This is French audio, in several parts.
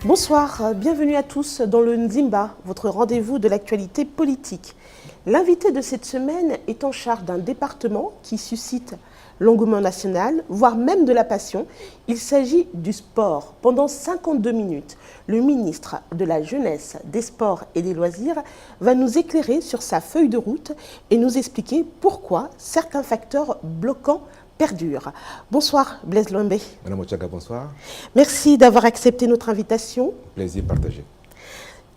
Bonsoir, bienvenue à tous dans le Nzimba, votre rendez-vous de l'actualité politique. L'invité de cette semaine est en charge d'un département qui suscite l'engouement national, voire même de la passion. Il s'agit du sport. Pendant 52 minutes, le ministre de la Jeunesse, des Sports et des Loisirs va nous éclairer sur sa feuille de route et nous expliquer pourquoi certains facteurs bloquants perdure. Bonsoir Blaise Louambé. Madame Ochaga, bonsoir. Merci d'avoir accepté notre invitation. Plaisir partagé.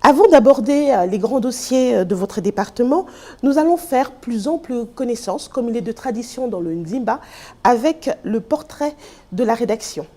Avant d'aborder les grands dossiers de votre département, nous allons faire plus ample connaissance, comme il est de tradition dans le Nzimba, avec le portrait de la rédaction.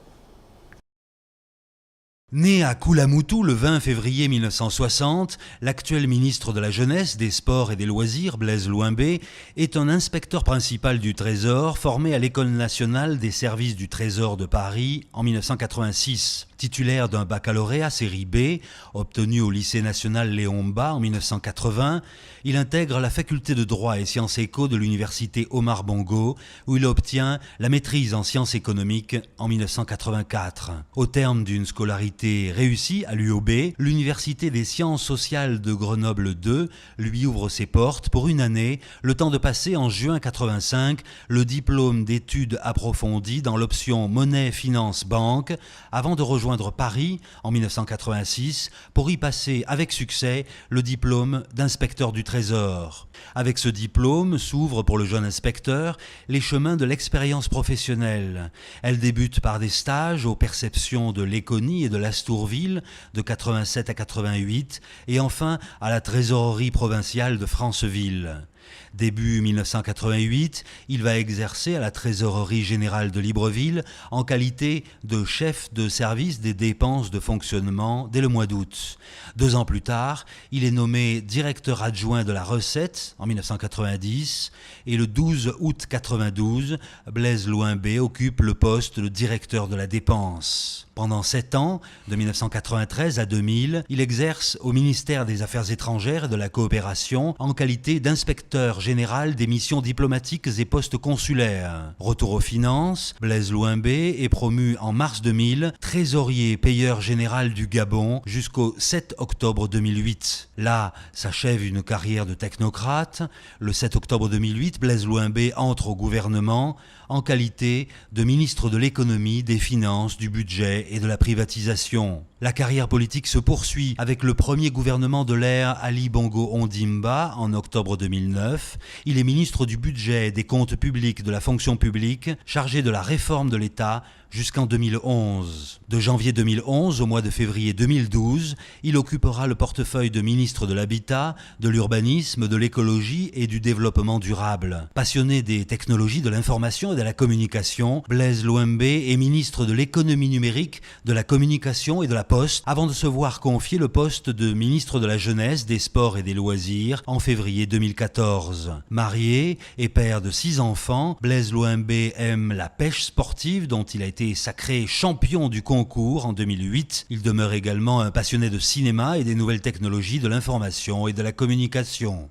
Né à Koulamoutou le 20 février 1960, l'actuel ministre de la Jeunesse, des Sports et des Loisirs, Blaise Louambé, est un inspecteur principal du Trésor formé à l'École nationale des services du Trésor de Paris en 1986. Titulaire d'un baccalauréat série B, obtenu au lycée national Léon Mba en 1980, il intègre la faculté de droit et sciences éco de l'université Omar Bongo, où il obtient la maîtrise en sciences économiques en 1984. Au terme d'une scolarité réussie à l'UOB, l'université des sciences sociales de Grenoble 2 lui ouvre ses portes pour une année, le temps de passer en juin 85 le diplôme d'études approfondies dans l'option monnaie, finance, banque, avant de rejoindre Paris en 1986 pour y passer avec succès le diplôme d'inspecteur du Trésor. Avec ce diplôme s'ouvrent pour le jeune inspecteur les chemins de l'expérience professionnelle. Elle débute par des stages aux perceptions de l'Éconie et de l'Astourville de 87 à 88 et enfin à la trésorerie provinciale de Franceville. Début 1988, il va exercer à la Trésorerie générale de Libreville en qualité de chef de service des dépenses de fonctionnement dès le mois d'août. 2 ans plus tard, il est nommé directeur adjoint de la recette en 1990 et le 12 août 92, Blaise Louambé occupe le poste de directeur de la dépense. Pendant 7 ans, de 1993 à 2000, il exerce au ministère des Affaires étrangères et de la coopération en qualité d'inspecteur général des missions diplomatiques et postes consulaires. Retour aux finances, Blaise Louambé est promu en mars 2000 trésorier payeur général du Gabon jusqu'au 7 octobre 2008. Là s'achève une carrière de technocrate. Le 7 octobre 2008, Blaise Louambé entre au gouvernement en qualité de ministre de l'économie, des finances, du budget et de la privatisation. La carrière politique se poursuit avec le premier gouvernement de l'ère Ali Bongo Ondimba en octobre 2009. Il est ministre du budget, des comptes publics, de la fonction publique, chargé de la réforme de l'État jusqu'en 2011. De janvier 2011 au mois de février 2012, il occupera le portefeuille de ministre de l'Habitat, de l'Urbanisme, de l'Écologie et du Développement durable. Passionné des technologies de l'information et de la communication, Blaise Louambé est ministre de l'Économie numérique, de la Communication et de la Poste, avant de se voir confier le poste de ministre de la Jeunesse, des Sports et des Loisirs en février 2014. Marié et père de 6 enfants, Blaise Louambé aime la pêche sportive dont il a été sacré champion du concours en 2008. Il demeure également un passionné de cinéma et des nouvelles technologies de l'information et de la communication.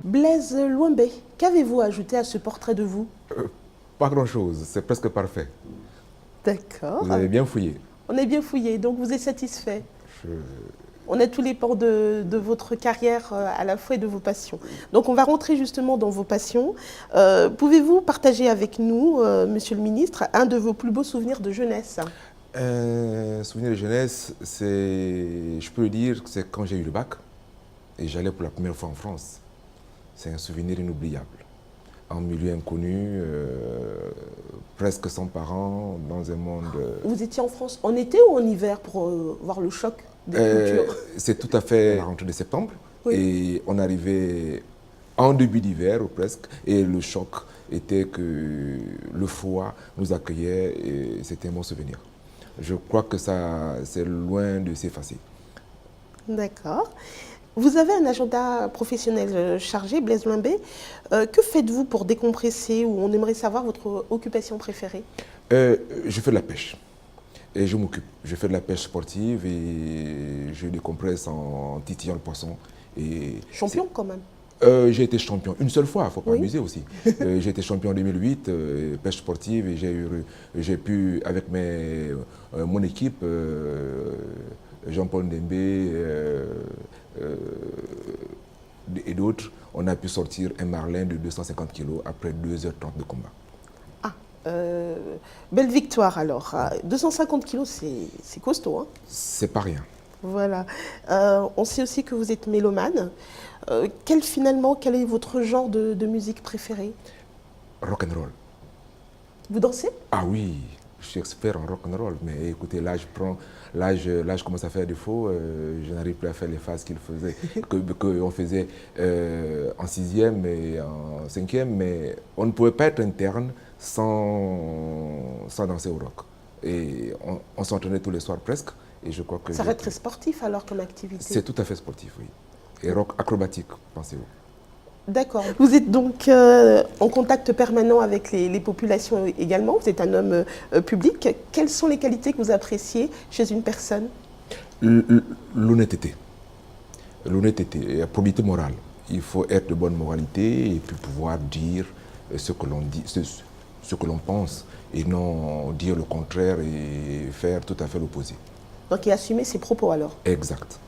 Blaise Louambé, qu'avez-vous ajouté à ce portrait de vous? Pas grand-chose, c'est presque parfait. D'accord. Vous avez bien fouillé. On est bien fouillé, donc vous êtes satisfait. On a tous les pans de votre carrière à la fois et de vos passions. Donc on va rentrer justement dans vos passions. Pouvez-vous partager avec nous, Monsieur le Ministre, un de vos plus beaux souvenirs de jeunesse? Souvenir de jeunesse, je peux le dire, c'est quand j'ai eu le bac et j'allais pour la première fois en France. C'est un souvenir inoubliable. En milieu inconnu, presque sans parents, dans un monde... Vous étiez en France en été ou en hiver pour voir le choc des cultures? C'est tout à fait la rentrée de septembre. Oui. Et on arrivait en début d'hiver ou presque. Et le choc était que le froid nous accueillait et c'était un bon souvenir. Je crois que ça, c'est loin de s'effacer. D'accord. Vous avez un agenda professionnel chargé, Blaise Louambé. Que faites-vous pour décompresser, ou on aimerait savoir votre occupation préférée? Je fais de la pêche et je m'occupe. Je fais de la pêche sportive et je décompresse en titillant le poisson. Et champion quand même. J'ai été champion une seule fois, il ne faut pas abuser aussi. J'ai été champion en 2008, pêche sportive, et j'ai pu, avec mon équipe, Jean-Paul Ndembe et d'autres, on a pu sortir un marlin de 250 kg après 2h30 de combat. Ah, belle victoire alors. 250 kg, c'est costaud. Hein? C'est pas rien. Voilà. On sait aussi que vous êtes mélomane. Quel est votre genre de musique préférée? Rock'n'roll. Vous dansez? Ah oui, je suis expert en rock'n'roll, mais écoutez, là je commence à faire défaut, je n'arrive plus à faire les phases qu'on faisait en 6e et en 5e, mais on ne pouvait pas être interne sans danser au rock. Et on s'entraînait tous les soirs presque. Et je crois que ça reste très sportif alors comme activité. C'est tout à fait sportif, oui. Et rock acrobatique, pensez-vous. D'accord. Vous êtes donc en contact permanent avec les populations également. Vous êtes un homme public. Quelles sont les qualités que vous appréciez chez une personne? L'honnêteté. L'honnêteté, la probité morale. Il faut être de bonne moralité et puis pouvoir dire ce que l'on dit, ce que l'on pense, et non dire le contraire et faire tout à fait l'opposé. Donc, et assumer ses propos alors. Exact.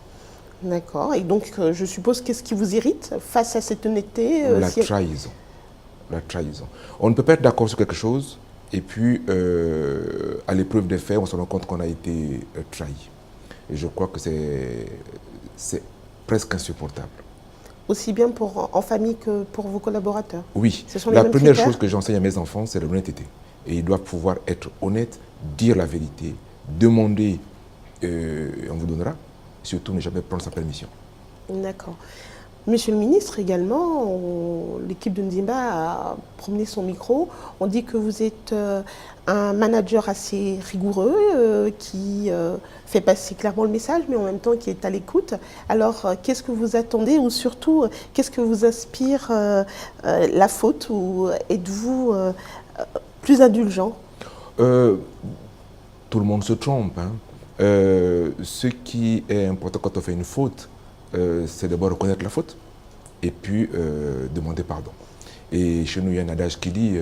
D'accord. Et donc, je suppose, qu'est-ce qui vous irrite face à cette honnêteté? La trahison. La trahison. On ne peut pas être d'accord sur quelque chose et puis, à l'épreuve des faits, on se rend compte qu'on a été trahi. Et je crois que c'est presque insupportable. Aussi bien en famille que pour vos collaborateurs? Oui. Ce sont la les première critères? chose que j'enseigne à mes enfants, c'est l'honnêteté. Et ils doivent pouvoir être honnêtes, dire la vérité, demander, on vous donnera, surtout ne jamais prendre sa permission. D'accord. Monsieur le ministre, également, l'équipe de Ndimba a promené son micro. On dit que vous êtes un manager assez rigoureux, qui fait passer clairement le message, mais en même temps qui est à l'écoute. Alors, qu'est-ce que vous attendez, ou surtout, qu'est-ce que vous inspire la faute, ou êtes-vous plus indulgent? Tout le monde se trompe, hein. Ce qui est important quand on fait une faute, c'est d'abord reconnaître la faute et puis demander pardon. Et chez nous, il y a un adage qui dit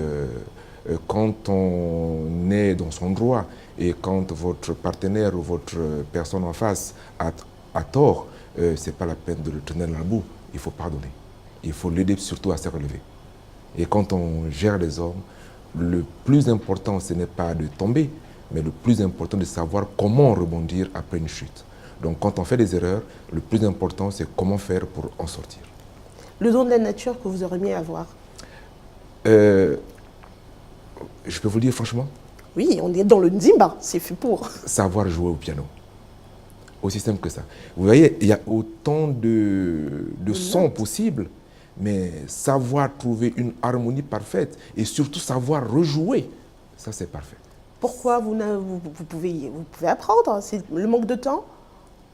quand on est dans son droit et quand votre partenaire ou votre personne en face a tort, ce n'est pas la peine de le tenir dans la boue. Il faut pardonner. Il faut l'aider surtout à se relever. Et quand on gère les hommes, le plus important, ce n'est pas de tomber, mais le plus important, de savoir comment rebondir après une chute. Donc quand on fait des erreurs, le plus important, c'est comment faire pour en sortir. Le don de la nature que vous auriez avoir? Je peux vous le dire franchement? Oui, on est dans le Ndimba, c'est fait pour. Savoir jouer au piano. Aussi simple que ça. Vous voyez, il y a autant de sons possibles, mais savoir trouver une harmonie parfaite et surtout savoir rejouer, ça c'est parfait. Pourquoi vous pouvez apprendre? C'est le manque de temps?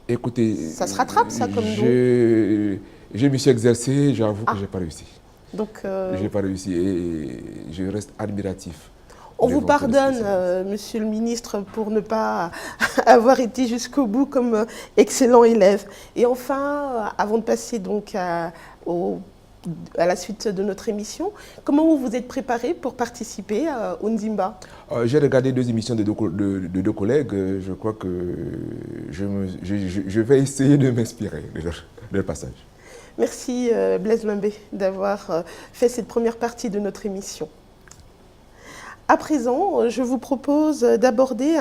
Écoutez, ça se rattrape, ça, comme don? Je me suis exercé, j'avoue que je n'ai pas réussi. Donc, je n'ai pas réussi et je reste admiratif. On vous pardonne, monsieur le ministre, pour ne pas avoir été jusqu'au bout comme excellent élève. Et enfin, avant de passer donc à la suite de notre émission, comment vous vous êtes préparé pour participer au Ndimba? J'ai regardé 2 émissions de deux collègues. Je crois que je vais essayer de m'inspirer de leur passage. Merci Blaise Lumbé d'avoir fait cette première partie de notre émission. À présent, je vous propose d'aborder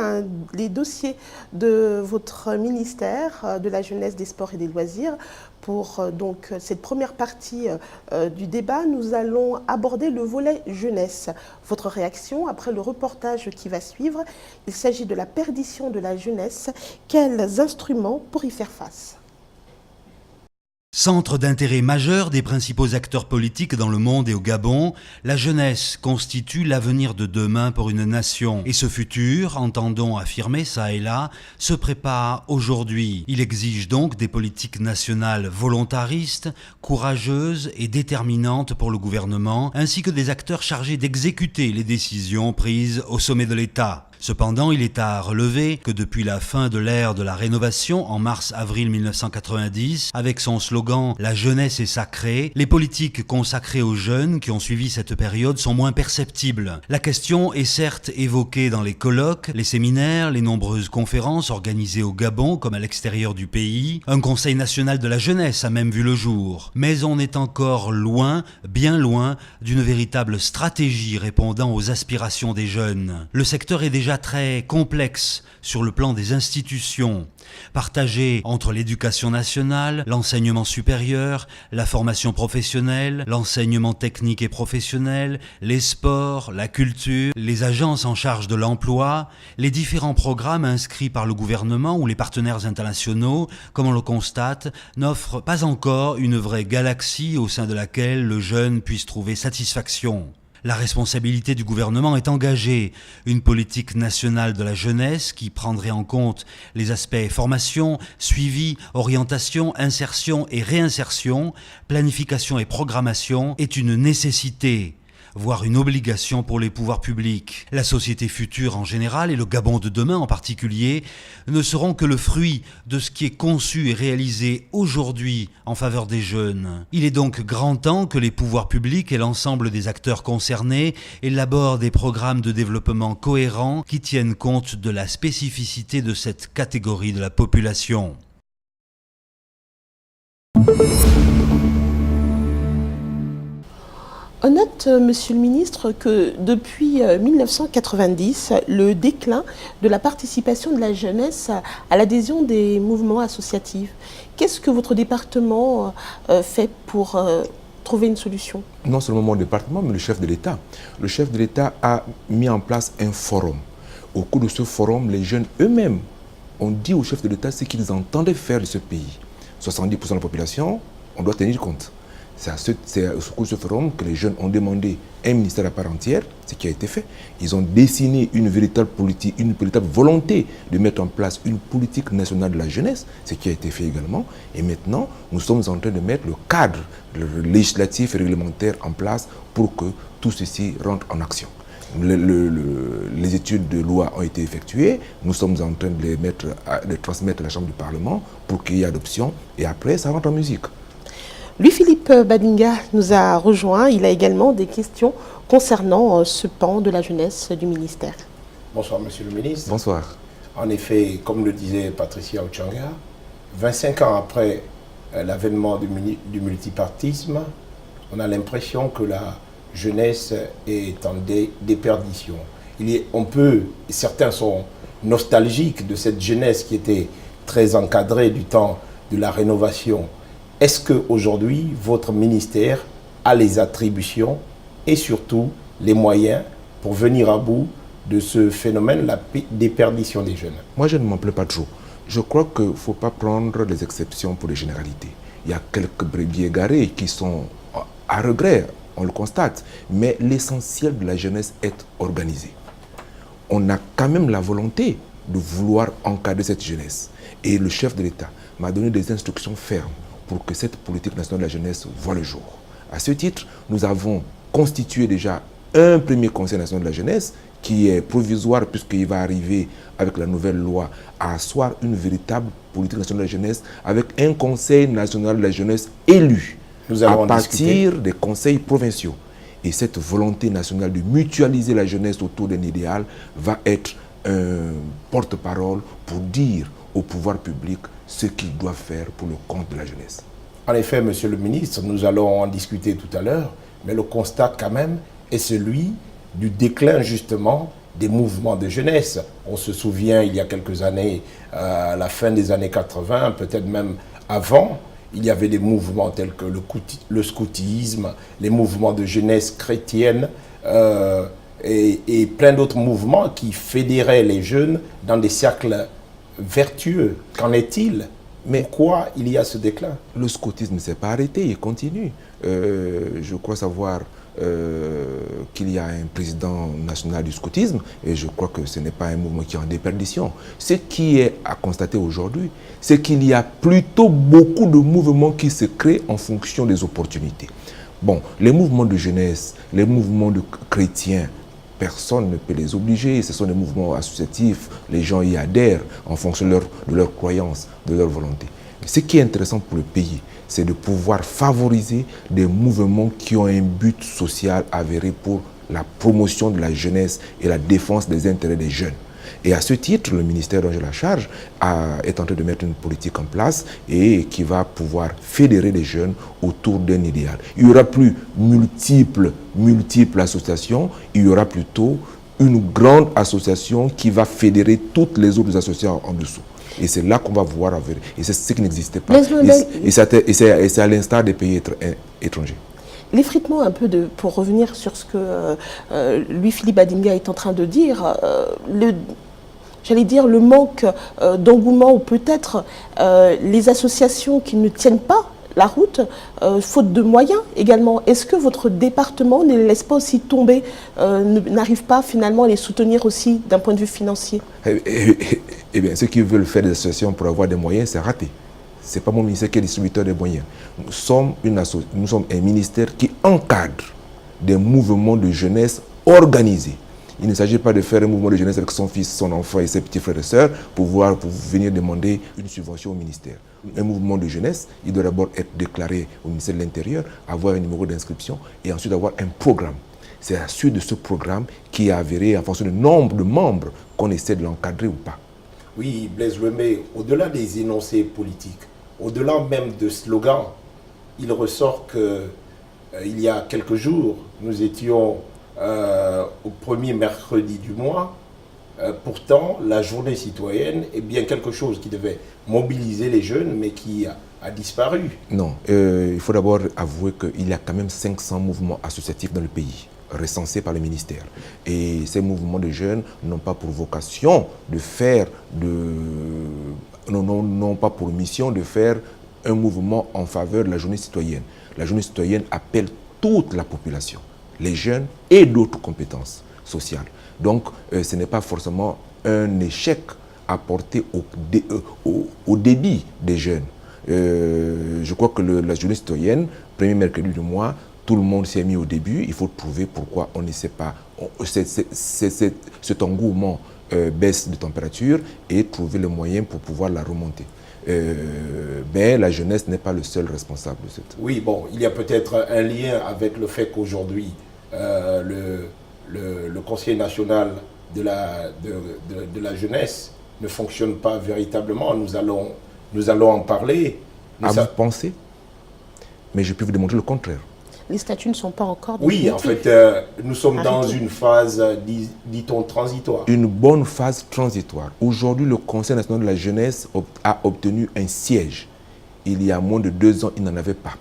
les dossiers de votre ministère de la Jeunesse, des Sports et des Loisirs. Pour donc cette première partie du débat, nous allons aborder le volet jeunesse. Votre réaction après le reportage qui va suivre. Il s'agit de la perdition de la jeunesse. Quels instruments pour y faire face? Centre d'intérêt majeur des principaux acteurs politiques dans le monde et au Gabon, la jeunesse constitue l'avenir de demain pour une nation. Et ce futur, entendons affirmer ça et là, se prépare aujourd'hui. Il exige donc des politiques nationales volontaristes, courageuses et déterminantes pour le gouvernement, ainsi que des acteurs chargés d'exécuter les décisions prises au sommet de l'État. Cependant, il est à relever que depuis la fin de l'ère de la rénovation, en mars-avril 1990, avec son slogan « La jeunesse est sacrée », les politiques consacrées aux jeunes qui ont suivi cette période sont moins perceptibles. La question est certes évoquée dans les colloques, les séminaires, les nombreuses conférences organisées au Gabon comme à l'extérieur du pays. Un conseil national de la jeunesse a même vu le jour. Mais on est encore loin, bien loin, d'une véritable stratégie répondant aux aspirations des jeunes. Le secteur est déjà très complexe sur le plan des institutions, partagé entre l'éducation nationale, l'enseignement supérieur, la formation professionnelle, l'enseignement technique et professionnel, les sports, la culture, les agences en charge de l'emploi, les différents programmes inscrits par le gouvernement ou les partenaires internationaux, comme on le constate, n'offrent pas encore une vraie galaxie au sein de laquelle le jeune puisse trouver satisfaction. La responsabilité du gouvernement est engagée. Une politique nationale de la jeunesse qui prendrait en compte les aspects formation, suivi, orientation, insertion et réinsertion, planification et programmation est une nécessité, voire une obligation pour les pouvoirs publics. La société future en général et le Gabon de demain en particulier ne seront que le fruit de ce qui est conçu et réalisé aujourd'hui en faveur des jeunes. Il est donc grand temps que les pouvoirs publics et l'ensemble des acteurs concernés élaborent des programmes de développement cohérents qui tiennent compte de la spécificité de cette catégorie de la population. On note, Monsieur le Ministre, que depuis 1990, le déclin de la participation de la jeunesse à l'adhésion des mouvements associatifs. Qu'est-ce que votre département fait pour trouver une solution? Non seulement mon département, mais le chef de l'État. Le chef de l'État a mis en place un forum. Au cours de ce forum, les jeunes eux-mêmes ont dit au chef de l'État ce qu'ils entendaient faire de ce pays. 70% de la population, on doit tenir compte. C'est au cours de ce forum que les jeunes ont demandé un ministère à part entière, ce qui a été fait. Ils ont dessiné une véritable politique, une véritable volonté de mettre en place une politique nationale de la jeunesse, ce qui a été fait également. Et maintenant, nous sommes en train de mettre le cadre législatif et réglementaire en place pour que tout ceci rentre en action. Les études de loi ont été effectuées. Nous sommes en train de les transmettre à la Chambre du Parlement pour qu'il y ait adoption. Et après, ça rentre en musique. Louis-Philippe Badinga nous a rejoint. Il a également des questions concernant ce pan de la jeunesse du ministère. Bonsoir, Monsieur le ministre. Bonsoir. En effet, comme le disait Patricia Ochanga, 25 ans après l'avènement du multipartisme, on a l'impression que la jeunesse est en déperdition. Certains sont nostalgiques de cette jeunesse qui était très encadrée du temps de la rénovation. Est-ce qu'aujourd'hui, votre ministère a les attributions et surtout les moyens pour venir à bout de ce phénomène, la déperdition des jeunes? Moi, je ne m'en plais pas trop. Je crois qu'il ne faut pas prendre les exceptions pour les généralités. Il y a quelques brebis égarés qui sont à regret, on le constate. Mais l'essentiel de la jeunesse est organisé. On a quand même la volonté de vouloir encadrer cette jeunesse. Et le chef de l'État m'a donné des instructions fermes pour que cette politique nationale de la jeunesse voie le jour. À ce titre, nous avons constitué déjà un premier conseil national de la jeunesse qui est provisoire puisqu'il va arriver avec la nouvelle loi à asseoir une véritable politique nationale de la jeunesse avec un conseil national de la jeunesse élu à partir des conseils provinciaux. Et cette volonté nationale de mutualiser la jeunesse autour d'un idéal va être un porte-parole pour dire au pouvoir public ce qu'ils doivent faire pour le compte de la jeunesse. En effet, Monsieur le ministre, nous allons en discuter tout à l'heure, mais le constat quand même est celui du déclin justement des mouvements de jeunesse. On se souvient, il y a quelques années, à la fin des années 80, peut-être même avant, il y avait des mouvements tels que le scoutisme, les mouvements de jeunesse chrétienne et plein d'autres mouvements qui fédéraient les jeunes dans des cercles vertueux. Qu'en est-il? Mais quoi il y a ce déclin? Le scoutisme ne s'est pas arrêté, il continue. Je crois savoir qu'il y a un président national du scoutisme et je crois que ce n'est pas un mouvement qui est en déperdition. Ce qui est à constater aujourd'hui, c'est qu'il y a plutôt beaucoup de mouvements qui se créent en fonction des opportunités. Bon, les mouvements de jeunesse, les mouvements de chrétiens, Personne ne peut les obliger. Ce sont des mouvements associatifs. Les gens y adhèrent en fonction de leur croyance, de leur volonté. Mais ce qui est intéressant pour le pays, c'est de pouvoir favoriser des mouvements qui ont un but social avéré pour la promotion de la jeunesse et la défense des intérêts des jeunes. Et à ce titre, le ministère dont j'ai la charge est en train de mettre une politique en place et qui va pouvoir fédérer les jeunes autour d'un idéal. Il n'y aura plus multiples associations, il y aura plutôt une grande association qui va fédérer toutes les autres associations en dessous. Et c'est là qu'on va voir, et c'est ce qui n'existait pas. Et c'est à l'instar des pays étrangers. L'effritement un peu pour revenir sur ce que Louis-Philippe Badinga est en train de dire, j'allais dire le manque d'engouement ou peut-être les associations qui ne tiennent pas la route, faute de moyens également. Est-ce que votre département ne les laisse pas aussi tomber, n'arrive pas finalement à les soutenir aussi d'un point de vue financier? Eh bien, ceux qui veulent faire des associations pour avoir des moyens, c'est raté. Ce n'est pas mon ministère qui est distributeur des moyens. Nous sommes un ministère qui encadre des mouvements de jeunesse organisés. Il ne s'agit pas de faire un mouvement de jeunesse avec son fils, son enfant et ses petits frères et sœurs pour venir demander une subvention au ministère. Un mouvement de jeunesse, il doit d'abord être déclaré au ministère de l'Intérieur, avoir un numéro d'inscription et ensuite avoir un programme. C'est à la suite de ce programme qui est avéré en fonction du nombre de membres qu'on essaie de l'encadrer ou pas. Oui, Blaise Loumbé, au-delà des énoncés politiques, au-delà même de slogans, il ressort qu'il y a quelques jours, nous étions au premier mercredi du mois. Pourtant, la journée citoyenne est bien quelque chose qui devait mobiliser les jeunes, mais qui a disparu. Non, il faut d'abord avouer qu'il y a quand même 500 mouvements associatifs dans le pays, recensés par le ministère. Et ces mouvements de jeunes n'ont pas pour vocation de faire n'ont pas pour mission de faire un mouvement en faveur de la journée citoyenne. La journée citoyenne appelle toute la population, les jeunes et d'autres compétences sociales. Donc, ce n'est pas forcément un échec apporté au débit des jeunes. Je crois que la journée citoyenne, premier mercredi du mois, tout le monde s'est mis au début. Il faut trouver pourquoi on ne sait pas. Cet engouement baisse de température et trouver les moyens pour pouvoir la remonter. Mais la jeunesse n'est pas le seul responsable de cette... Oui, bon, il y a peut-être un lien avec le fait qu'aujourd'hui, le Conseil national de la jeunesse ne fonctionne pas véritablement. Nous allons en parler. Vous pensez? Mais je peux vous démontrer le contraire. Les statuts ne sont pas encore... Oui, en fait, nous sommes dans une phase, dit-on, transitoire. Une bonne phase transitoire. Aujourd'hui, le Conseil national de la jeunesse a obtenu un siège. Il y a moins de 2 ans, ils n'en avaient pas.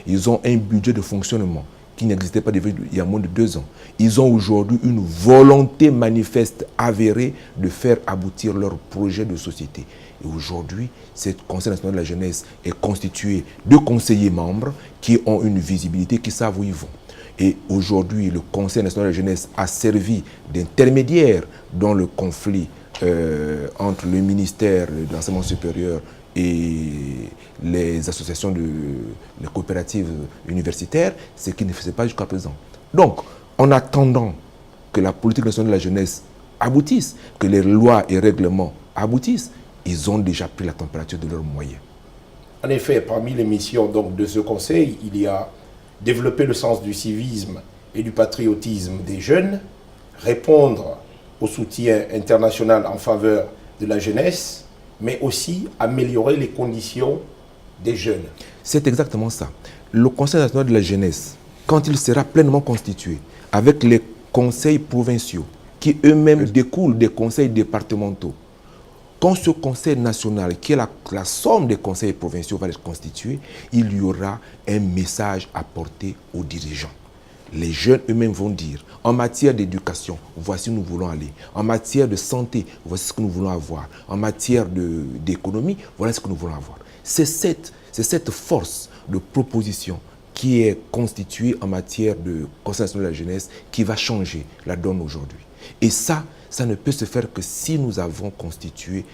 Ils ont un budget de fonctionnement qui n'existait pas il y a moins de 2 ans. Ils ont aujourd'hui une volonté manifeste avérée de faire aboutir leur projet de société. Et aujourd'hui, ce Conseil national de la jeunesse est constitué de conseillers membres qui ont une visibilité, qui savent où ils vont. Et aujourd'hui, le Conseil national de la jeunesse a servi d'intermédiaire dans le conflit entre le ministère de l'enseignement supérieur et les associations les coopératives universitaires, ce qui ne faisait pas jusqu'à présent. Donc, en attendant que la politique nationale de la jeunesse aboutisse, que les lois et règlements aboutissent, ils ont déjà pris la température de leurs moyens. En effet, parmi les missions donc, de ce conseil, il y a développer le sens du civisme et du patriotisme des jeunes, répondre au soutien international en faveur de la jeunesse, mais aussi améliorer les conditions des jeunes. C'est exactement ça. Le Conseil national de la jeunesse, quand il sera pleinement constitué, avec les conseils provinciaux, qui eux-mêmes découlent des conseils départementaux, quand ce conseil national, qui est la somme des conseils provinciaux, va être constitué, il y aura un message à porter aux dirigeants. Les jeunes eux-mêmes vont dire, en matière d'éducation, voici où nous voulons aller. En matière de santé, voici ce que nous voulons avoir. En matière d'économie, voilà ce que nous voulons avoir. C'est cette force de proposition qui est constituée en matière de Conseil national de la jeunesse qui va changer la donne aujourd'hui. Et ça ne peut se faire que si nous avons constitué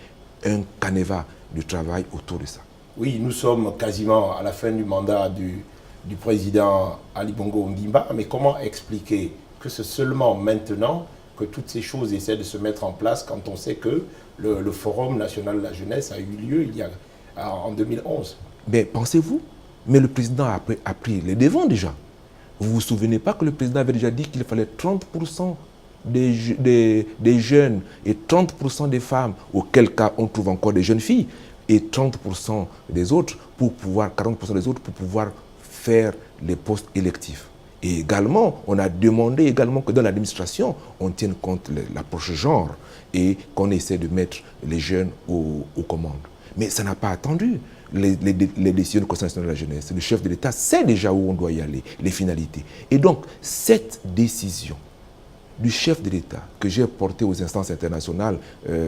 un canevas de travail autour de ça. Oui, nous sommes quasiment à la fin du mandat du président Ali Bongo Ondimba, mais comment expliquer que c'est seulement maintenant que toutes ces choses essaient de se mettre en place quand on sait que le Forum national de la jeunesse a eu lieu en 2011. Mais pensez-vous, mais le président a pris les devants déjà. Vous ne vous souvenez pas que le président avait déjà dit qu'il fallait 30% des jeunes et 30% des femmes, auquel cas on trouve encore des jeunes filles, et 30% des autres pour pouvoir, 40% des autres pour pouvoir faire les postes électifs. Et également, on a demandé également que dans l'administration, on tienne compte de l'approche genre et qu'on essaie de mettre les jeunes aux commandes. Mais ça n'a pas attendu les décisions du Conseil national de la jeunesse. Le chef de l'État sait déjà où on doit y aller, les finalités. Et donc, cette décision du chef de l'État que j'ai portée aux instances internationales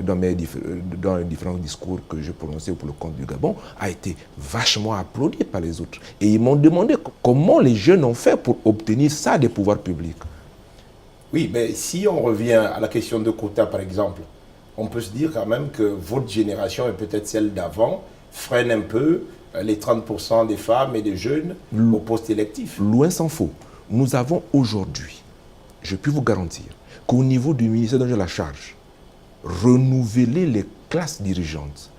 dans les différents discours que j'ai prononcés pour le compte du Gabon a été vachement applaudi par les autres. Et ils m'ont demandé comment les jeunes ont fait pour obtenir ça des pouvoirs publics. Oui, mais si on revient à la question de quotas, par exemple, on peut se dire quand même que votre génération et peut-être celle d'avant freine un peu les 30% des femmes et des jeunes au poste électif. Loin s'en faut. Nous avons aujourd'hui, je peux vous garantir, qu'au niveau du ministère dont j'ai la charge, renouveler les classes dirigeantes.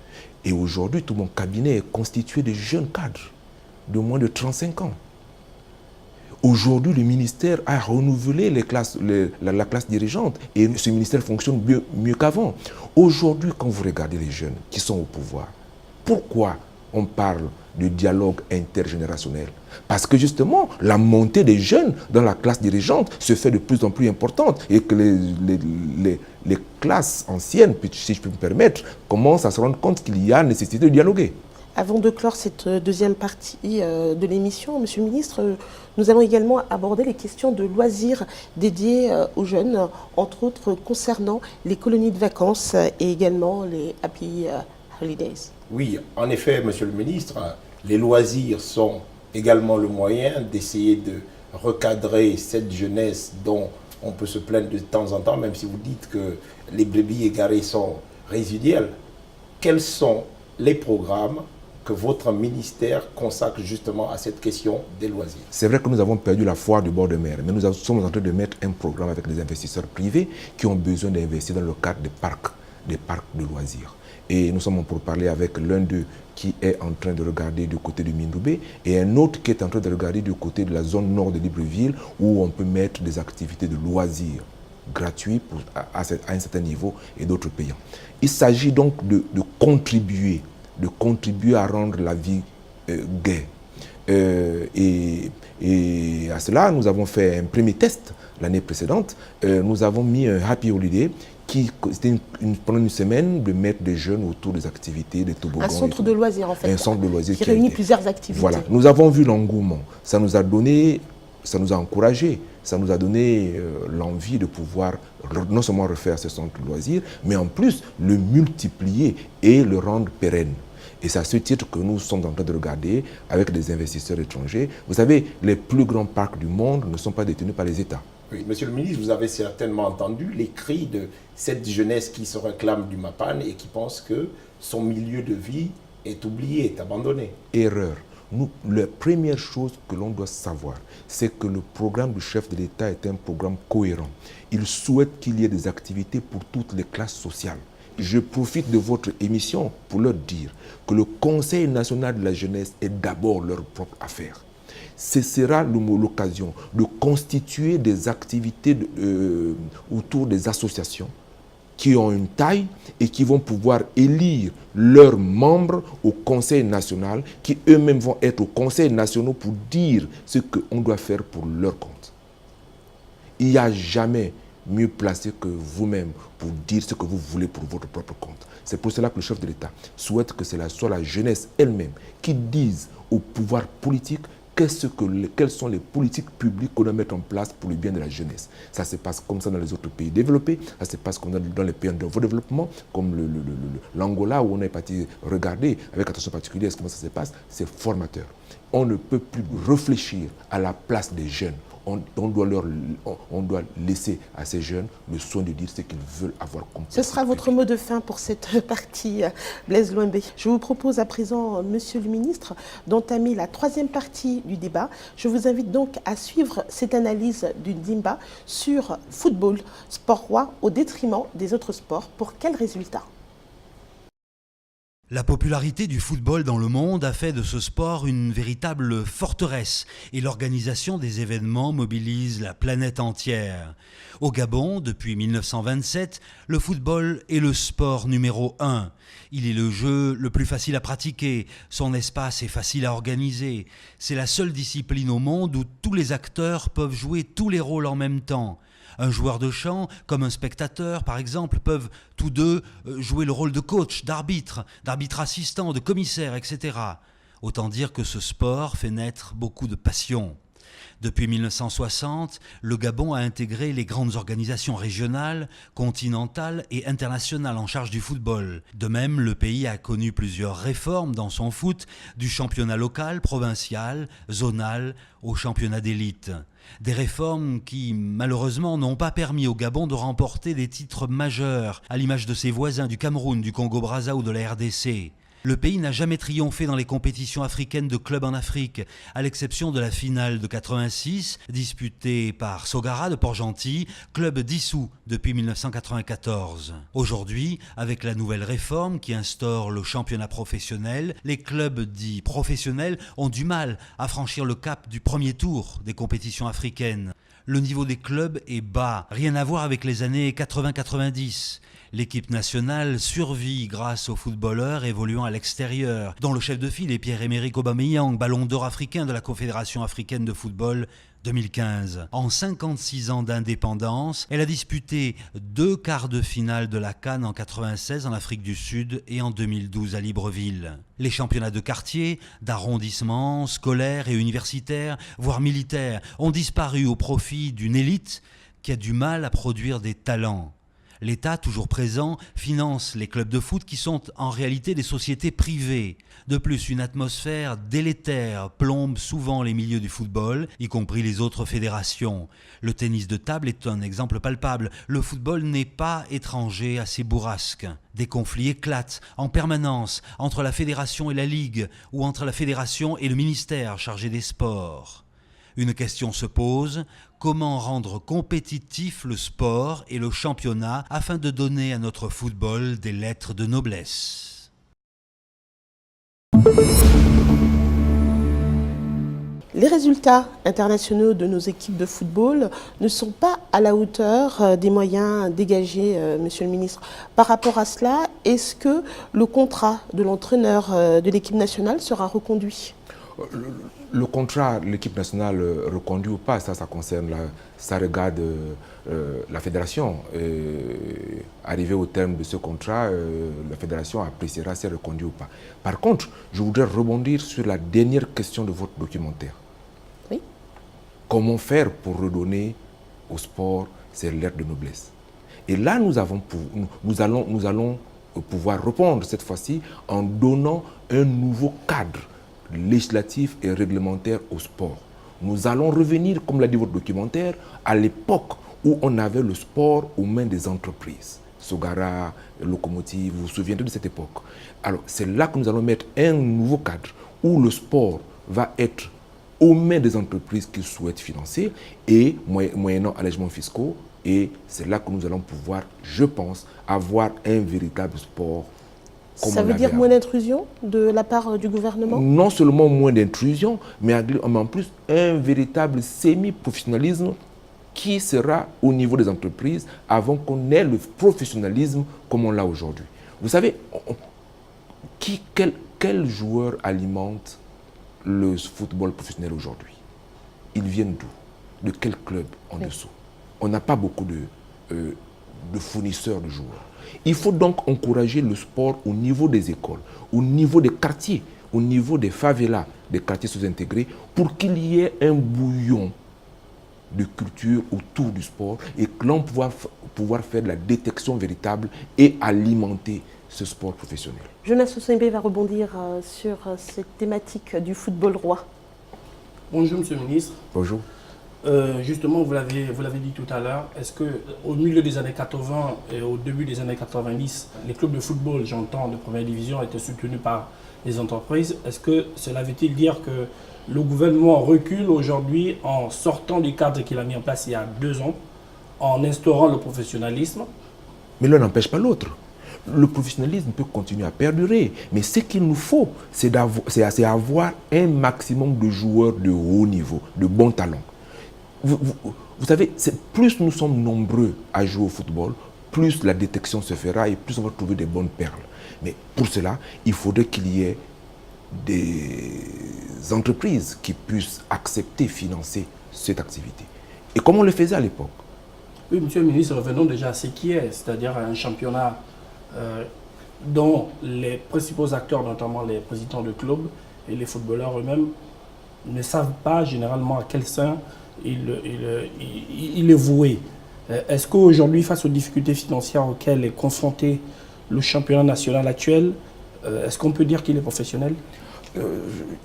Et aujourd'hui, tout mon cabinet est constitué de jeunes cadres de moins de 35 ans. Aujourd'hui, le ministère a renouvelé la classe dirigeante et ce ministère fonctionne mieux qu'avant. Aujourd'hui, quand vous regardez les jeunes qui sont au pouvoir, pourquoi on parle de dialogue intergénérationnel? Parce que justement, la montée des jeunes dans la classe dirigeante se fait de plus en plus importante et que les classes anciennes, si je peux me permettre, commencent à se rendre compte qu'il y a nécessité de dialoguer. Avant de clore cette deuxième partie de l'émission, Monsieur le Ministre, nous allons également aborder les questions de loisirs dédiés aux jeunes, entre autres concernant les colonies de vacances et également les Happy Holidays. Oui, en effet, Monsieur le Ministre, les loisirs sont également le moyen d'essayer de recadrer cette jeunesse dont on peut se plaindre de temps en temps, même si vous dites que les brebis égarées sont résiduelles. Quels sont les programmes que votre ministère consacre justement à cette question des loisirs? C'est vrai que nous avons perdu la foire du bord de mer, mais nous sommes en train de mettre un programme avec des investisseurs privés qui ont besoin d'investir dans le cadre des parcs de loisirs. Et nous sommes pour parler avec l'un d'eux qui est en train de regarder du côté de Mindoubé et un autre qui est en train de regarder du côté de la zone nord de Libreville où on peut mettre des activités de loisirs gratuits à un certain niveau et d'autres payants. Il s'agit donc de contribuer à rendre la vie gaie. Et à cela, nous avons fait un premier test l'année précédente. Nous avons mis un Happy Holiday c'était pendant une semaine de mettre des jeunes autour des activités, des toboggans. Un centre de loisirs en fait. Un centre de loisirs qui réunit plusieurs activités. Voilà, nous avons vu l'engouement. Ça nous a encouragé, ça nous a donné l'envie de pouvoir non seulement refaire ce centre de loisirs, mais en plus le multiplier et le rendre pérenne. Et c'est à ce titre que nous sommes en train de regarder avec des investisseurs étrangers. Vous savez, les plus grands parcs du monde ne sont pas détenus par les États. Oui, Monsieur le Ministre, vous avez certainement entendu les cris de cette jeunesse qui se réclame du MAPAN et qui pense que son milieu de vie est oublié, est abandonné. Erreur. La première chose que l'on doit savoir, c'est que le programme du chef de l'État est un programme cohérent. Il souhaite qu'il y ait des activités pour toutes les classes sociales. Je profite de votre émission pour leur dire que le Conseil national de la jeunesse est d'abord leur propre affaire. Ce sera l'occasion de constituer des activités autour des associations qui ont une taille et qui vont pouvoir élire leurs membres au Conseil national, qui eux-mêmes vont être au Conseil national pour dire ce qu'on doit faire pour leur compte. Il n'y a jamais mieux placé que vous-même pour dire ce que vous voulez pour votre propre compte. C'est pour cela que le chef de l'État souhaite que ce soit la jeunesse elle-même qui dise au pouvoir politique quelles sont les politiques publiques qu'on doit mettre en place pour le bien de la jeunesse. Ça se passe comme ça dans les autres pays développés, ça se passe comme dans les pays en développement, comme l'Angola où on est parti regarder avec attention particulière comment ça se passe. C'est formateur. On ne peut plus réfléchir à la place des jeunes on doit laisser à ces jeunes le soin de dire ce qu'ils veulent avoir comme Ce sera votre mot de fin pour cette partie, Blaise Louimbé. Je vous propose à présent, Monsieur le Ministre, d'entamer la troisième partie du débat. Je vous invite donc à suivre cette analyse du Ndimba sur football, sport roi, au détriment des autres sports. Pour quel résultat ? La popularité du football dans le monde a fait de ce sport une véritable forteresse et l'organisation des événements mobilise la planète entière. Au Gabon, depuis 1927, le football est le sport numéro 1. Il est le jeu le plus facile à pratiquer, son espace est facile à organiser. C'est la seule discipline au monde où tous les acteurs peuvent jouer tous les rôles en même temps. Un joueur de chant, comme un spectateur par exemple, peuvent tous deux jouer le rôle de coach, d'arbitre assistant, de commissaire, etc. Autant dire que ce sport fait naître beaucoup de passion. Depuis 1960, le Gabon a intégré les grandes organisations régionales, continentales et internationales en charge du football. De même, le pays a connu plusieurs réformes dans son foot, du championnat local, provincial, zonal au championnat d'élite. Des réformes qui, malheureusement, n'ont pas permis au Gabon de remporter des titres majeurs, à l'image de ses voisins du Cameroun, du Congo-Brazza ou de la RDC. Le pays n'a jamais triomphé dans les compétitions africaines de clubs en Afrique, à l'exception de la finale de 86, disputée par Sogara de Port-Gentil, club dissous depuis 1994. Aujourd'hui, avec la nouvelle réforme qui instaure le championnat professionnel, les clubs dits professionnels ont du mal à franchir le cap du premier tour des compétitions africaines. Le niveau des clubs est bas, rien à voir avec les années 80-90. L'équipe nationale survit grâce aux footballeurs évoluant à l'extérieur, dont le chef de file est Pierre-Emerick Aubameyang, ballon d'or africain de la Confédération africaine de football 2015. En 56 ans d'indépendance, elle a disputé 2 quarts de finale de la CAN en 96 en Afrique du Sud et en 2012 à Libreville. Les championnats de quartier, d'arrondissement, scolaires et universitaires, voire militaires, ont disparu au profit d'une élite qui a du mal à produire des talents. L'État, toujours présent, finance les clubs de foot qui sont en réalité des sociétés privées. De plus, une atmosphère délétère plombe souvent les milieux du football, y compris les autres fédérations. Le tennis de table est un exemple palpable. Le football n'est pas étranger à ces bourrasques. Des conflits éclatent en permanence entre la fédération et la ligue, ou entre la fédération et le ministère chargé des sports. Une question se pose, comment rendre compétitif le sport et le championnat afin de donner à notre football des lettres de noblesse ? Les résultats internationaux de nos équipes de football ne sont pas à la hauteur des moyens dégagés, Monsieur le Ministre. Par rapport à cela, est-ce que le contrat de l'entraîneur de l'équipe nationale sera reconduit ? Le contrat de l'équipe nationale reconduit ou pas, ça concerne, ça regarde la fédération. Arrivé au terme de ce contrat, la fédération appréciera si elle reconduit ou pas. Par contre, je voudrais rebondir sur la dernière question de votre documentaire. Oui. Comment faire pour redonner au sport ses lettres de noblesse? Et là, nous allons pouvoir répondre cette fois-ci en donnant un nouveau cadre législatif et réglementaire au sport. Nous allons revenir, comme l'a dit votre documentaire, à l'époque où on avait le sport aux mains des entreprises. Sogara, Locomotive, vous vous souviendrez de cette époque. Alors, c'est là que nous allons mettre un nouveau cadre où le sport va être aux mains des entreprises qui souhaitent financer et moyennant allègements fiscaux. Et c'est là que nous allons pouvoir, je pense, avoir un véritable sport. Ça veut dire moins d'intrusion de la part du gouvernement? Non seulement moins d'intrusion, mais en plus un véritable semi-professionnalisme qui sera au niveau des entreprises avant qu'on ait le professionnalisme comme on l'a aujourd'hui. Vous savez, quel joueur alimente le football professionnel aujourd'hui? Ils viennent d'où? De quel club en dessous? On n'a pas beaucoup de fournisseurs de joueurs. Il faut donc encourager le sport au niveau des écoles, au niveau des quartiers, au niveau des favelas, des quartiers sous-intégrés, pour qu'il y ait un bouillon de culture autour du sport et que l'on pouvoir faire de la détection véritable et alimenter ce sport professionnel. Jonas Osembe va rebondir sur cette thématique du football roi. Bonjour, Monsieur le Ministre. Bonjour. Justement, vous l'avez dit tout à l'heure, est-ce qu'au milieu des années 80 et au début des années 90, les clubs de football, j'entends, de première division, étaient soutenus par les entreprises? Est-ce que cela veut-il dire que le gouvernement recule aujourd'hui en sortant du cadre qu'il a mis en place il y a 2 ans, en instaurant le professionnalisme? Mais l'un n'empêche pas l'autre. Le professionnalisme peut continuer à perdurer, mais ce qu'il nous faut, c'est avoir un maximum de joueurs de haut niveau, de bons talents. Vous savez, plus nous sommes nombreux à jouer au football, plus la détection se fera et plus on va trouver des bonnes perles. Mais pour cela, il faudrait qu'il y ait des entreprises qui puissent accepter, financer cette activité. Et comme on le faisait à l'époque. Oui, monsieur le ministre, revenons déjà à ce qui est, c'est-à-dire un championnat dont les principaux acteurs, notamment les présidents de clubs et les footballeurs eux-mêmes, ne savent pas généralement à quel sein il est voué. Est-ce qu'aujourd'hui, face aux difficultés financières auxquelles est confronté le championnat national actuel, est-ce qu'on peut dire qu'il est professionnel?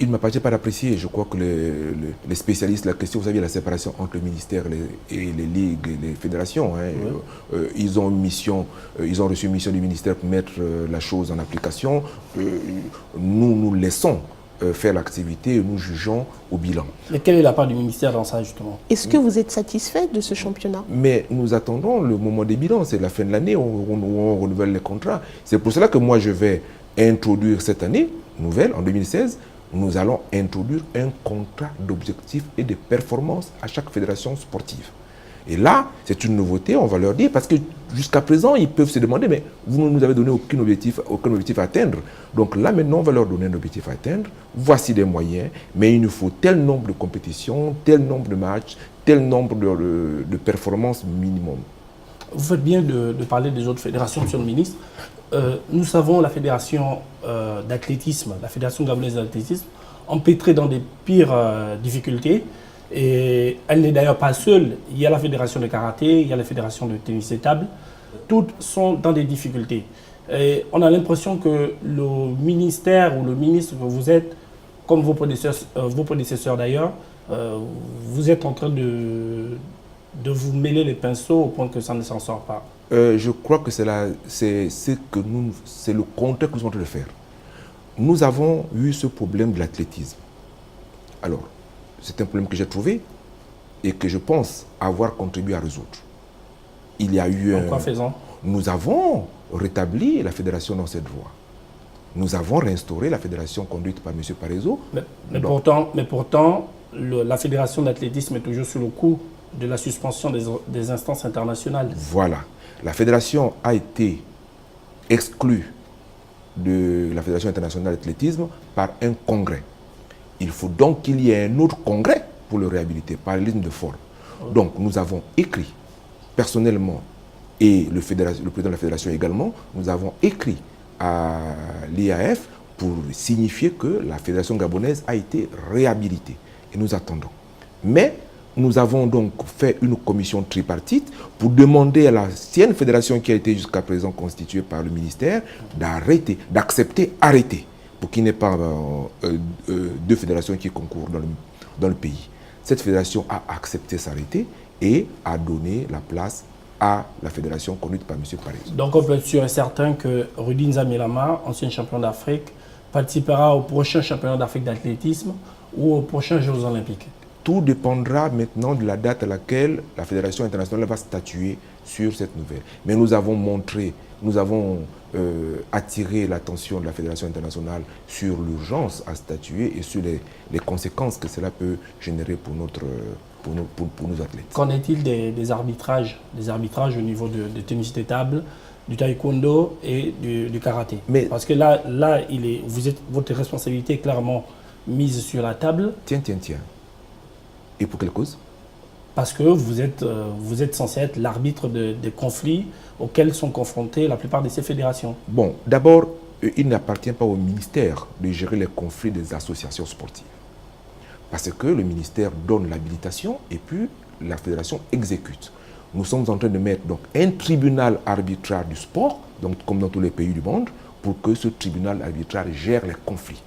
Il ne m'appartient pas d'apprécier. Je crois que les spécialistes, la question, vous savez, la séparation entre le ministère et les ligues et les fédérations, hein, oui. Ils ont reçu une mission du ministère pour mettre la chose en application. Nous laissons faire l'activité et nous jugeons au bilan. Mais quelle est la part du ministère dans ça, justement? Est-ce que vous êtes satisfait de ce championnat? Mais nous attendons le moment des bilans. C'est la fin de l'année où on renouvelle les contrats. C'est pour cela que moi, je vais introduire cette année nouvelle, en 2016, nous allons introduire un contrat d'objectifs et de performance à chaque fédération sportive. Et là, c'est une nouveauté, on va leur dire, parce que jusqu'à présent, ils peuvent se demander, mais vous ne nous avez donné aucun objectif à atteindre. Donc là, maintenant, on va leur donner un objectif à atteindre. Voici des moyens, mais il nous faut tel nombre de compétitions, tel nombre de matchs, tel nombre de performances minimum. Vous faites bien de parler des autres fédérations, monsieur le ministre. Nous savons la fédération d'athlétisme, la fédération gabonaise d'athlétisme, empêtrée dans des pires difficultés. Et elle n'est d'ailleurs pas seule. Il y a la fédération de karaté, il y a la fédération de tennis de table. Toutes sont dans des difficultés. Et on a l'impression que le ministère ou le ministre que vous êtes, comme vos prédécesseurs d'ailleurs, vous êtes en train de vous mêler les pinceaux au point que ça ne s'en sort pas. Je crois que c'est le contraire que nous sommes en train de faire. Nous avons eu ce problème de l'athlétisme. Alors, c'est un problème que j'ai trouvé et que je pense avoir contribué à résoudre. Il y a eu en quoi faisant? Nous avons rétabli la fédération dans cette voie. Nous avons réinstauré la fédération conduite par M. Parezo. Mais pourtant, la fédération d'athlétisme est toujours sous le coup de la suspension des instances internationales. Voilà. La fédération a été exclue de la Fédération internationale d'athlétisme par un congrès. Il faut donc qu'il y ait un autre congrès pour le réhabiliter, par l'isme de forme. Donc nous avons écrit personnellement, et le président de la fédération également, nous avons écrit à l'IAF pour signifier que la fédération gabonaise a été réhabilitée. Et nous attendons. Mais nous avons donc fait une commission tripartite pour demander à l'ancienne fédération qui a été jusqu'à présent constituée par le ministère d'accepter, arrêter, pour qu'il n'y ait pas deux fédérations qui concourent dans le pays. Cette fédération a accepté s'arrêter et a donné la place à la fédération conduite par M. Parezo. Donc on peut être sûr et certain que Rudy Nzamilama, ancien champion d'Afrique, participera au prochain championnat d'Afrique d'athlétisme ou aux prochains Jeux olympiques. Tout dépendra maintenant de la date à laquelle la Fédération internationale va statuer sur cette nouvelle. Mais nous avons montré, nous avons attiré l'attention de la Fédération internationale sur l'urgence à statuer et sur les conséquences que cela peut générer pour nos athlètes. Qu'en est-il des arbitrages au niveau de tennis de table, du taekwondo et du karaté? Parce que là votre responsabilité est clairement mise sur la table. Tiens. Et pour quelle cause? Parce que vous êtes censé être l'arbitre des conflits auxquels sont confrontées la plupart de ces fédérations. Bon, d'abord, il n'appartient pas au ministère de gérer les conflits des associations sportives. Parce que le ministère donne l'habilitation et puis la fédération exécute. Nous sommes en train de mettre donc un tribunal arbitral du sport, donc comme dans tous les pays du monde, pour que ce tribunal arbitral gère les conflits.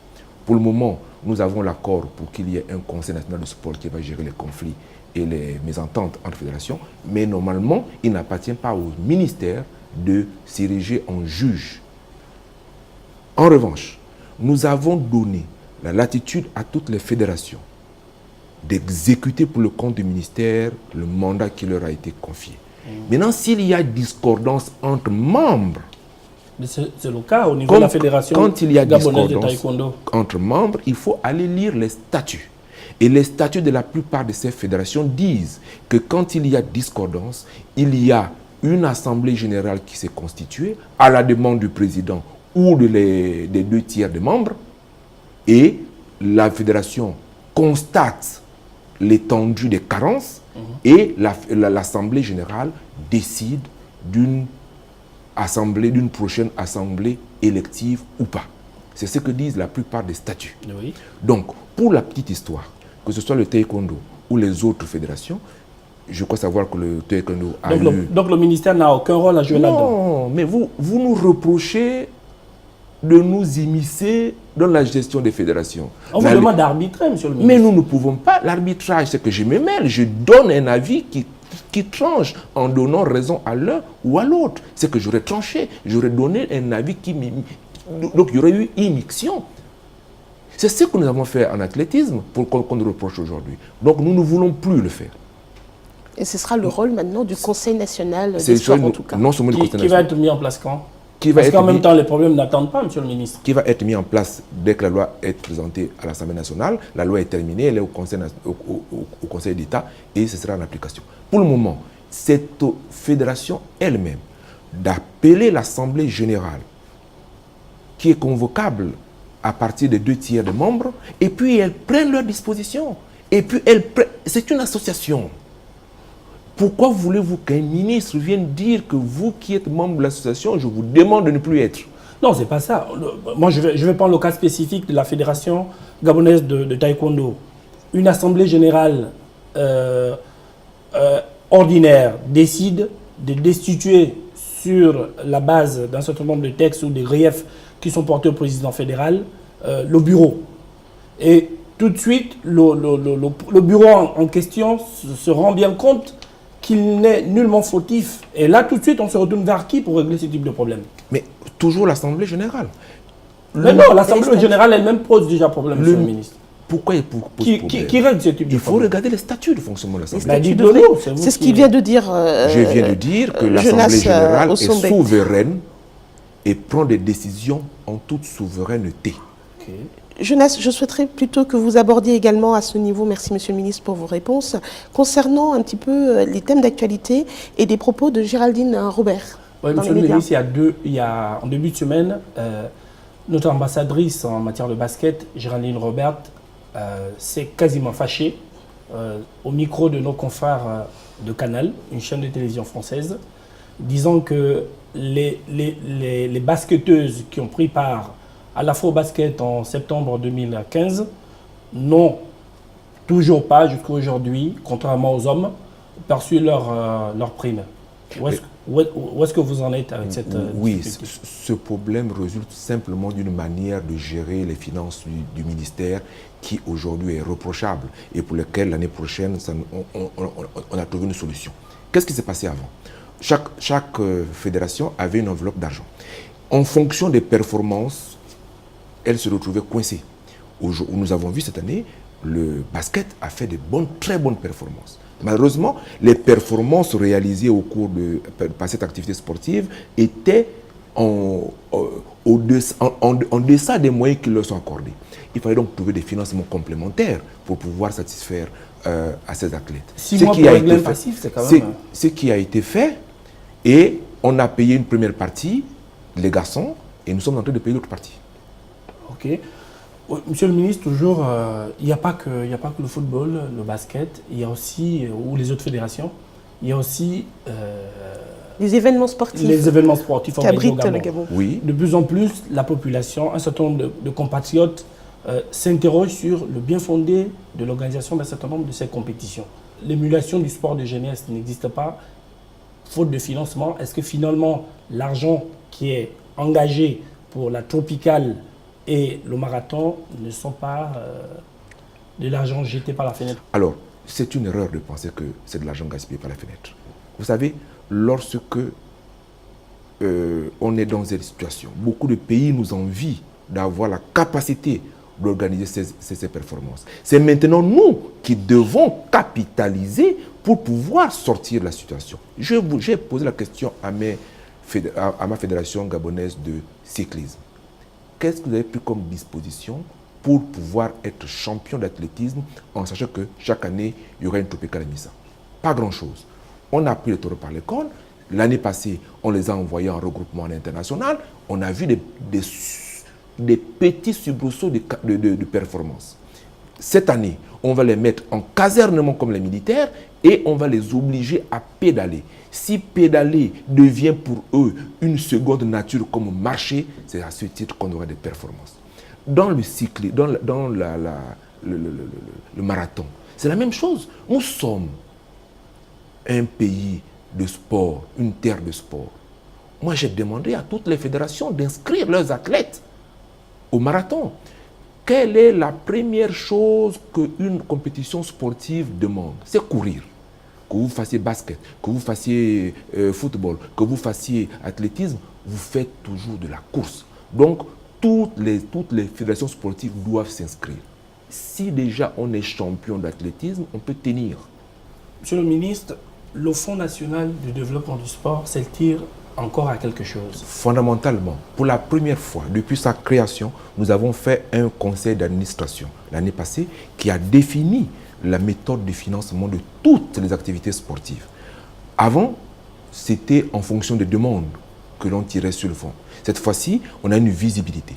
Pour le moment, nous avons l'accord pour qu'il y ait un conseil national de sport qui va gérer les conflits et les mésententes entre fédérations, mais normalement, il n'appartient pas au ministère de s'ériger en juge. En revanche, nous avons donné la latitude à toutes les fédérations d'exécuter pour le compte du ministère le mandat qui leur a été confié. Maintenant, s'il y a discordance entre membres, c'est le cas au niveau de la fédération quand il y a gabonaise de discordance taekwondo. entre membres, il faut aller lire les statuts. Et les statuts de la plupart de ces fédérations disent que quand il y a discordance, il y a une assemblée générale qui s'est constituée à la demande du président ou des 2/3 des membres, et la fédération constate l'étendue des carences et l'assemblée générale décide d'une prochaine assemblée élective ou pas. C'est ce que disent la plupart des statuts. Oui. Donc, pour la petite histoire, que ce soit le taekwondo ou les autres fédérations, je crois savoir que le taekwondo a donc le ministère n'a aucun rôle à jouer là-dedans. Non, mais vous nous reprochez de nous immiscer dans la gestion des fédérations. On vous demande d'arbitrer, monsieur le ministre. Mais nous ne pouvons pas. L'arbitrage, c'est que je me mêle, je donne un avis qui tranche en donnant raison à l'un ou à l'autre. C'est que j'aurais tranché, j'aurais donné un avis qui donc il y aurait eu immixtion. C'est ce que nous avons fait en athlétisme pour qu'on nous reproche aujourd'hui. Donc nous ne voulons plus le faire. Et ce sera le rôle maintenant du Conseil national des sports en tout cas. Non seulement du Conseil Qui va national. être mis en place quand? Qui Parce qu'en même temps, les problèmes n'attendent pas, monsieur le ministre. Qui va être mis en place dès que la loi est présentée à l'Assemblée nationale. La loi est terminée, elle est au Conseil d'État et ce sera en application. Pour le moment, cette fédération elle-même d'appeler l'Assemblée générale qui est convocable à partir des 2/3 des membres, et puis elles prennent leurs dispositions. Et puis c'est une association. Pourquoi voulez-vous qu'un ministre vienne dire que vous qui êtes membre de l'association, je vous demande de ne plus être? Non, c'est pas ça. Moi, je vais prendre le cas spécifique de la Fédération gabonaise de taekwondo. Une assemblée générale ordinaire décide de destituer sur la base d'un certain nombre de textes ou de griefs qui sont portés au président fédéral le bureau. Et tout de suite, le bureau en question se rend bien compte qu'il n'est nullement fautif. Et là, tout de suite, on se retourne vers qui pour régler ce type de problème? Mais toujours l'Assemblée générale. Mais non, l'Assemblée générale elle-même pose déjà problème, monsieur le ministre. Pourquoi il pose problème? Qui règle ce type de problème? Il faut regarder les statuts de fonctionnement de l'Assemblée. C'est ce qu'il vient de dire. Je viens de dire que l'Assemblée générale est souveraine et prend des décisions en toute souveraineté. Okay. Jeunesse, je souhaiterais plutôt que vous abordiez également à ce niveau, merci Monsieur le Ministre pour vos réponses, concernant un petit peu les thèmes d'actualité et des propos de Géraldine Robert. Oui, Monsieur le Ministre, en début de semaine, notre ambassadrice en matière de basket, Géraldine Robert, s'est quasiment fâchée au micro de nos confrères de Canal, une chaîne de télévision française, disant que les basketteuses qui ont pris part à l'Afro-Basket en septembre 2015 n'ont toujours pas, jusqu'à aujourd'hui, contrairement aux hommes, perçu leur prime. Où est-ce que vous en êtes avec cette Oui, ce problème résulte simplement d'une manière de gérer les finances du ministère qui aujourd'hui est reprochable et pour lequel l'année prochaine, on a trouvé une solution. Qu'est-ce qui s'est passé avant? Chaque fédération avait une enveloppe d'argent. En fonction des performances, elle se retrouvait coincée. Nous avons vu cette année, le basket a fait de très bonnes performances. Malheureusement, les performances réalisées au cours par cette activité sportive étaient en deçà des moyens qui leur sont accordés. Il fallait donc trouver des financements complémentaires pour pouvoir satisfaire à ces athlètes. 6 mois pour régler le passif, c'est quand même... Ce qui a été fait, et on a payé une première partie, les garçons, et nous sommes en train de payer l'autre partie. Ok. Monsieur le ministre, toujours, il n'y a pas que le football, le basket, il y a aussi, ou les autres fédérations, il y a aussi les événements sportifs. Les événements sportifs organisés au Gabon. Oui. De plus en plus, la population, un certain nombre de compatriotes s'interrogent sur le bien fondé de l'organisation d'un certain nombre de ces compétitions. L'émulation du sport de jeunesse n'existe pas, faute de financement. Est-ce que finalement, l'argent qui est engagé pour la tropicale et le marathon ne sont pas de l'argent jeté par la fenêtre? Alors, c'est une erreur de penser que c'est de l'argent gaspillé par la fenêtre. Vous savez, lorsque on est dans cette situation, beaucoup de pays nous envient d'avoir la capacité d'organiser ces performances. C'est maintenant nous qui devons capitaliser pour pouvoir sortir de la situation. J'ai posé la question à ma fédération gabonaise de cyclisme. Qu'est-ce que vous avez pris comme disposition pour pouvoir être champion d'athlétisme en sachant que chaque année, il y aura une Tropicale Missa? Pas grand-chose. On a pris les taureaux par les cornes. L'année passée, on les a envoyés en regroupement international. On a vu des petits soubresauts de performance. Cette année, on va les mettre en casernement comme les militaires et on va les obliger à pédaler. Si pédaler devient pour eux une seconde nature comme marcher, c'est à ce titre qu'on aura des performances. Dans le cycle, dans le marathon, c'est la même chose. Nous sommes un pays de sport, une terre de sport. Moi, j'ai demandé à toutes les fédérations d'inscrire leurs athlètes au marathon. Quelle est la première chose qu'une compétition sportive demande? C'est courir. Que vous fassiez basket, que vous fassiez football, que vous fassiez athlétisme, vous faites toujours de la course. Donc, toutes les fédérations sportives doivent s'inscrire. Si déjà on est champion d'athlétisme, on peut tenir. Monsieur le ministre, le Fonds national du développement du sport sert-il encore à quelque chose? Fondamentalement, pour la première fois depuis sa création, nous avons fait un conseil d'administration l'année passée qui a défini la méthode de financement de toutes les activités sportives. Avant, c'était en fonction des demandes que l'on tirait sur le fonds. Cette fois-ci, on a une visibilité.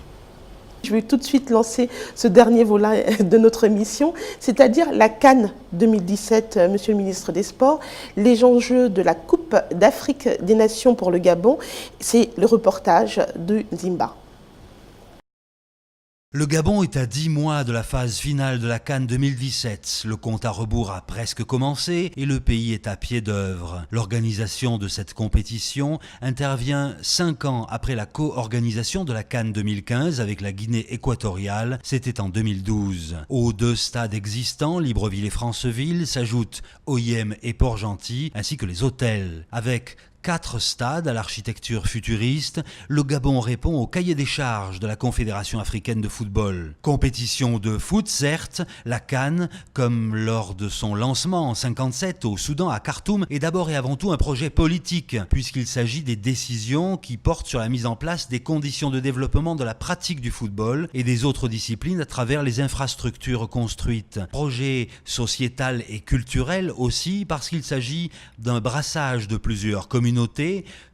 Je vais tout de suite lancer ce dernier volet de notre émission, c'est-à-dire la CAN 2017, Monsieur le ministre des Sports, les enjeux de la Coupe d'Afrique des Nations pour le Gabon. C'est le reportage de Zimba. Le Gabon est à 10 mois de la phase finale de la CAN 2017. Le compte à rebours a presque commencé et le pays est à pied d'œuvre. L'organisation de cette compétition intervient 5 ans après la co-organisation de la CAN 2015 avec la Guinée équatoriale. C'était en 2012. Aux 2 stades existants, Libreville et Franceville, s'ajoutent Oyem et Port-Gentil, ainsi que les hôtels. Avec 4 stades à l'architecture futuriste, le Gabon répond au cahier des charges de la Confédération africaine de football. Compétition de foot, certes, la CAN, comme lors de son lancement en 1957 au Soudan à Khartoum, est d'abord et avant tout un projet politique, puisqu'il s'agit des décisions qui portent sur la mise en place des conditions de développement de la pratique du football et des autres disciplines à travers les infrastructures construites. Projet sociétal et culturel aussi, parce qu'il s'agit d'un brassage de plusieurs communautés,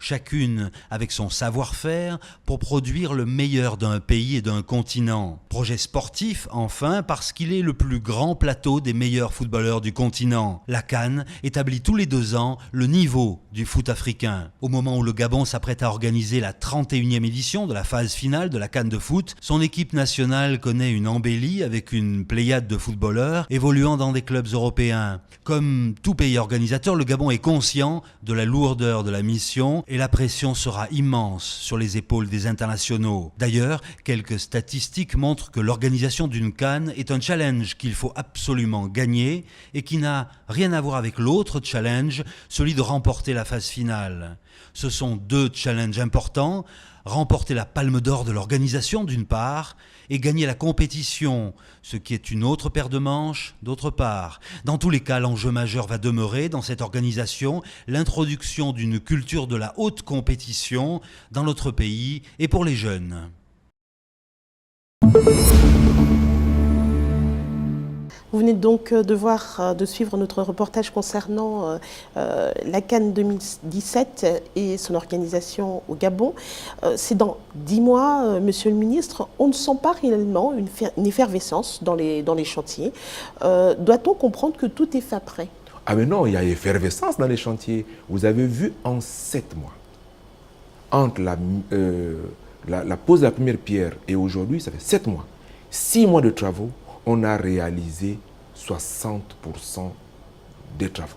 chacune avec son savoir-faire pour produire le meilleur d'un pays et d'un continent. Projet sportif, enfin, parce qu'il est le plus grand plateau des meilleurs footballeurs du continent. La CAN établit tous les 2 ans le niveau du foot africain. Au moment où le Gabon s'apprête à organiser la 31e édition de la phase finale de la CAN de foot, son équipe nationale connaît une embellie avec une pléiade de footballeurs évoluant dans des clubs européens. Comme tout pays organisateur, le Gabon est conscient de la lourdeur de la mission et la pression sera immense sur les épaules des internationaux. D'ailleurs, quelques statistiques montrent que l'organisation d'une CAN est un challenge qu'il faut absolument gagner et qui n'a rien à voir avec l'autre challenge, celui de remporter la phase finale. Ce sont 2 challenges importants, remporter la palme d'or de l'organisation d'une part et gagner la compétition, ce qui est une autre paire de manches d'autre part. Dans tous les cas, l'enjeu majeur va demeurer dans cette organisation l'introduction d'une culture de la haute compétition dans notre pays et pour les jeunes. Vous venez donc de suivre notre reportage concernant la CAN 2017 et son organisation au Gabon. C'est dans 10 mois, Monsieur le ministre, on ne sent pas réellement une effervescence dans les chantiers. Doit-on comprendre que tout est fait prêt? Ah mais non, il y a effervescence dans les chantiers. Vous avez vu en 7 mois, entre la pose de la première pierre et aujourd'hui, ça fait 7 mois. 6 mois de travaux, on a réalisé 60% des travaux.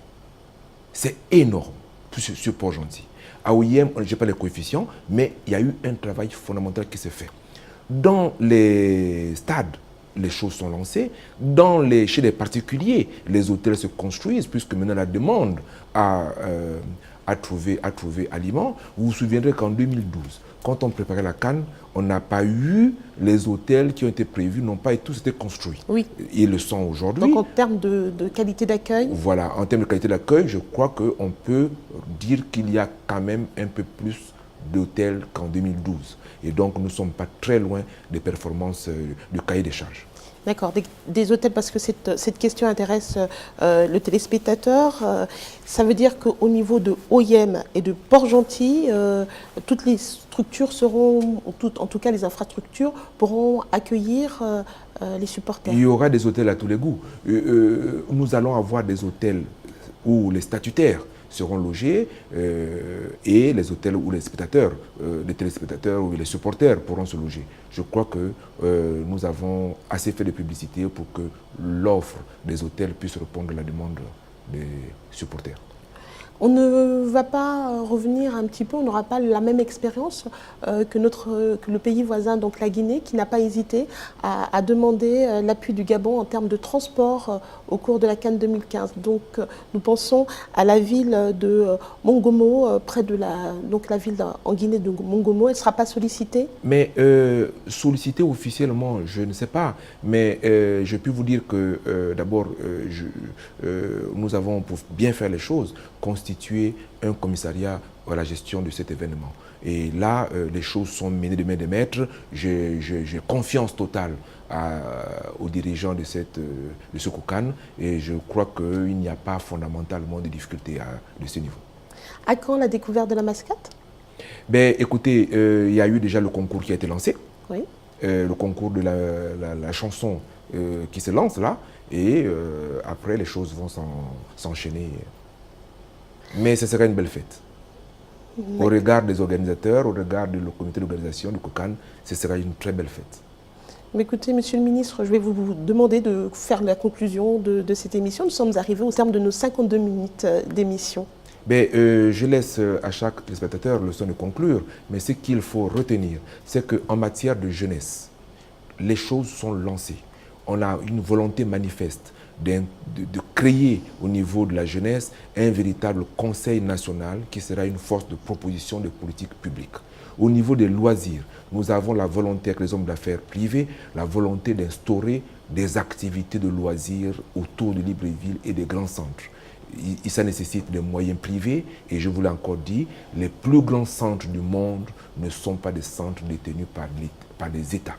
C'est énorme sur Port-Gentil. À Oyem, je n'ai pas les coefficients, mais il y a eu un travail fondamental qui s'est fait. Dans les stades, les choses sont lancées. Chez les particuliers, les hôtels se construisent, puisque maintenant la demande à trouver aliment. Vous vous souviendrez qu'en 2012, quand on préparait la CAN, on n'a pas eu les hôtels qui ont été prévus, n'ont pas tous été construits. Oui. Ils le sont aujourd'hui. Donc en termes de qualité d'accueil? Voilà, en termes de qualité d'accueil, je crois qu'on peut dire qu'il y a quand même un peu plus d'hôtels qu'en 2012. Et donc nous ne sommes pas très loin des performances du cahier des charges. D'accord, des hôtels, parce que cette question intéresse le téléspectateur. Ça veut dire qu'au niveau de OIM et de Port-Gentil, toutes les structures seront, en tout cas les infrastructures, pourront accueillir les supporters. Il y aura des hôtels à tous les goûts. Nous allons avoir des hôtels où les statutaires seront logés et les hôtels où les spectateurs, les téléspectateurs ou les supporters pourront se loger. Je crois que nous avons assez fait de publicité pour que l'offre des hôtels puisse répondre à la demande des supporters. On ne va pas revenir un petit peu, on n'aura pas la même expérience que le pays voisin, donc la Guinée, qui n'a pas hésité à demander l'appui du Gabon en termes de transport au cours de la CAN 2015. Donc nous pensons à la ville de Mongomo, près de la ville en Guinée de Mongomo. Elle ne sera pas sollicitée? Mais sollicitée officiellement, je ne sais pas. Mais je peux vous dire que d'abord, nous avons, pour bien faire les choses, constituer un commissariat à la gestion de cet événement. Et là, les choses sont menées de main de maître. J'ai confiance totale aux dirigeants de ce COCAN et je crois qu'il n'y a pas fondamentalement de difficultés de ce niveau. À quand la découverte de la mascotte? Ben, écoutez, il y a eu déjà le concours qui a été lancé. Oui. Le concours de la chanson qui se lance là. Et après, les choses vont s'enchaîner. Mais ce sera une belle fête. Au regard des organisateurs, au regard du comité d'organisation du COCAN, ce sera une très belle fête. Mais écoutez, Monsieur le Ministre, je vais vous demander de faire la conclusion de cette émission. Nous sommes arrivés au terme de nos 52 minutes d'émission. Ben, je laisse à chaque téléspectateur le soin de conclure, mais ce qu'il faut retenir, c'est qu'en matière de jeunesse, les choses sont lancées. On a une volonté manifeste de créer au niveau de la jeunesse un véritable conseil national qui sera une force de proposition de politique publique. Au niveau des loisirs, nous avons la volonté avec les hommes d'affaires privés, la volonté d'instaurer des activités de loisirs autour de Libreville et des grands centres. Ça nécessite des moyens privés et je vous l'ai encore dit, les plus grands centres du monde ne sont pas des centres détenus par des États.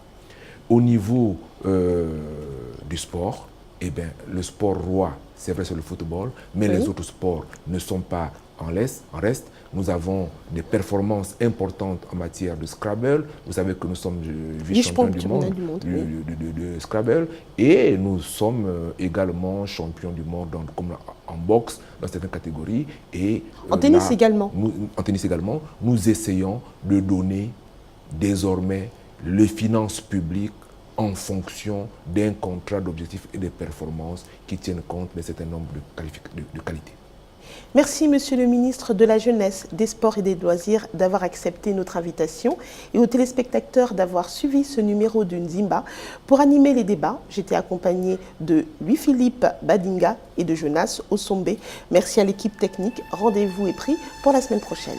Au niveau du sport, eh bien, le sport roi, c'est vrai, c'est le football, mais les autres sports ne sont pas en reste. Nous avons des performances importantes en matière de Scrabble. Vous savez que nous sommes vice-champions du monde de Scrabble. Et nous sommes également champions du monde comme en boxe, dans certaines catégories. Et en tennis également. En tennis également. Nous essayons de donner désormais les finances publiques en fonction d'un contrat d'objectifs et de performances qui tiennent compte d'un certain nombre de qualités. Merci Monsieur le Ministre de la Jeunesse, des Sports et des Loisirs d'avoir accepté notre invitation et aux téléspectateurs d'avoir suivi ce numéro de Nzimba. Pour animer les débats, j'étais accompagnée de Louis-Philippe Badinga et de Jonas Osombe. Merci à l'équipe technique. Rendez-vous est pris pour la semaine prochaine.